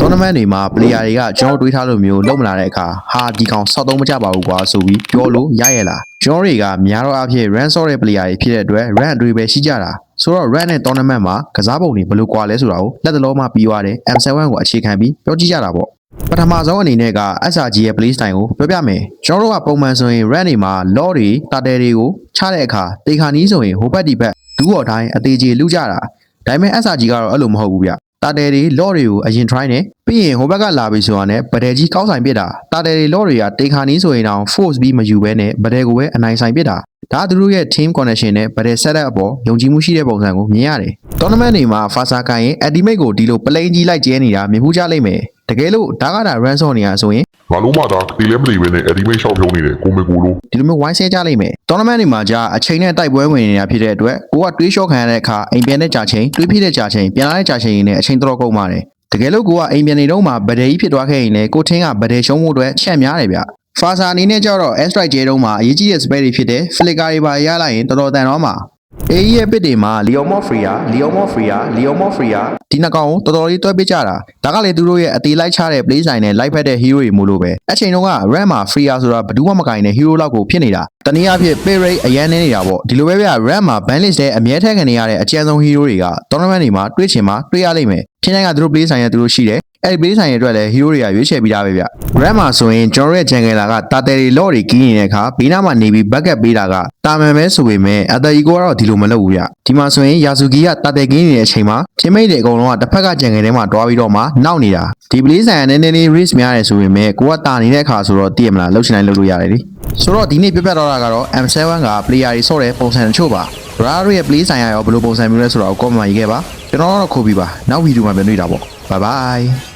tournament တွေမှာ player တွေကကျွန်တော်တွေးထားလို့မျိုးလုံးမလာတဲ့အခါဟာဒီကောင်စောက်သုံးမကြပါဘူးကွာဆိုပြီးပြောလို့ရရဲ့လားကျွန်တော်တွေကများတော့အဖြစ် run ဆော့တဲ့ player တွေဖြစ်တဲ့အတွက် run အတွေ့ပဲရှိကြတာဆိုတော့ run နဲ့ tournament မှာကစားပုံတွေဘယ်လိုကွာလဲဆိုတာကိုလက်တလုံးမှပြီးသွားတယ် M7 ကိုအခြေခံပြီးပြောကြည့်ကြတာပေါ့ပထမဆုံးအနေနဲ့က SRG ရဲ့ play style ကိုပြောပြမယ်ကျွန်တော်တို့ကပုံမှန်ဆိုရင် run တွေမှာ law တွေတာတယ်တွေကိုချတဲ့အခါတေခါနီးဆိုရင်ဟိုဘက်ဒီဘက်ဒူးော်တိုင်းအသေးကြီးလူကြတာဒါပေမဲ့ SRG ကတော့အဲ့လိုမဟုတ်ဘူးဗျတာတယ်တွေ law တွေကိုအရင် try နဲ့ပြီးရင်ဟိုဘက်ကလာပြီဆိုတာနဲ့ဗဒယ်ကြီးကောက်ဆိုင်ပစ်တာတာတယ်တွေ law တွေကတေခါနီးဆိုရင်တောင် force ပြီးမယူဘဲနဲ့ဗဒယ်ကိုပဲအနိုင်ဆိုင်ပစ်တာဒါသူတို့ရဲ့ team connection နဲ့ဗဒယ် setup အပေါ်ယုံကြည်မှုရှိတဲ့ပုံစံကိုမြင်ရတယ် tournament တွေမှာ Fasa ကိုင်ရင် ultimate ကိုဒီလို plane ကြီးလိုက်ကျဲနေတာမြင်မှုကြလိမ့်မယ်တကယ်လို့ဒါကဒါ run ဆော့နေရဆိုရင်ငါလုံးမသားတီလဲမသိဘဲနဲ့ animate ရှောက်ဖြုံးနေတယ်ကိုမေကိုလိုဒီလိုမျိုးဝိုင်းဆဲကြလိမ့်မယ် tournament တွေမှာကြာအချိန်နဲ့တိုက်ပွဲဝင်နေတာဖြစ်တဲ့အတွက်ကိုကတွေးလျှော့ခံရတဲ့အခါအိမ်ပြန်တဲ့ကြာချိန်တွေးဖြစ်တဲ့ကြာချိန်ပြန်လာတဲ့ကြာချိန်နဲ့အချိန်တော်တော်ကုန်ပါတယ်တကယ်လို့ကိုကအိမ်ပြန်နေတော့မှဗဒယ်ကြီးဖြစ်သွားခဲ့ရင်လည်းကိုထင်းကဗဒယ်ရှုံးဖို့အတွက်ချက်များတယ်ဗျဖာစာအနေနဲ့ကြတော့ airstrike ကျဲတုံးမှာအရေးကြီးတဲ့ spell တွေဖြစ်တဲ့ flicker တွေပါရလိုက်ရင်တော်တော်တန်တော့မှာအေးရဲ့ပစ်တွေမှာ Leomorph Freya ဒီနှစ်ကောင်ကိုတော်တော်လေးတွဲပစ်ကြတာဒါကလေသူတို့ရဲ့အသေးလိုက်ချတဲ့ play style နဲ့လိုက်ဖက်တဲ့ hero တွေမို့လို့ပဲအချိန်တုန်းက ram မှာ Freya ဆိုတာဘယ်သူမှမကင်တဲ့ hero လောက်ကိုဖြစ်နေတာတနည်းအားဖြင့် pay rate အရန်နေနေတာပေါ့ဒီလိုပဲဗျ ram မှာ ban list တဲ့အမြဲထက်ခံနေရတဲ့အကျဉ်းဆုံး hero တွေက tournament တွေမှာတွေးချင်မှတွေးရလိမ့်မယ်ချင်းတိုင်းကသူတို့ play style နဲ့သူတို့ရှိတယ်အဲ့ဒီ play style ရဲ့အတွက်လည်း hero တွေကရွေးချယ်ပြီးသားပဲဗျ ram မှာဆိုရင်ကျွန်တော်ရဲ့ jungle ကတာတယ်တွေ law တွေကင်းနေတဲ့အခါဘေးနားမှာနေပြီး backup ပေးတာကတာမန်ပဲဆိုပေမဲ့အသက်ကြီးကတော့ဒီလိုမလုပ်ဘူးဗျဒီမှာဆိုရင် Yasuki ကတာတယ်ကင်းနေတဲ့အချိန်မှာ teammate တွေအကုန်လုံးကတစ်ဖက်က jungle ထဲမှာတွားပြီးတော့မှနောက်နေတာဒီ play style နဲ့နည်းနည်း risk များတယ်ဆိုပေမဲ့ကိုကတာနေတဲ့အခါဆိုတော့သိရမလားလှုပ်ချင်တိုင်းလှုပ်လို့ရတယ်လေဆိုတော့ဒီနေ့ပြပြတော့တာကတော့ M7 က player တွေဆော့တဲ့ပုံစံတချို့ပါရာတို့ရဲ့ play style ရောဘယ်လိုပုံစံမျိုးလဲဆိုတော့ comment မှာရေးခဲ့ပါကျွန်တော်ကတော့ခိုးပြီးပါနောက်ဗီဒီယိုမှာပြန်တွေ့တာပေါ့ bye bye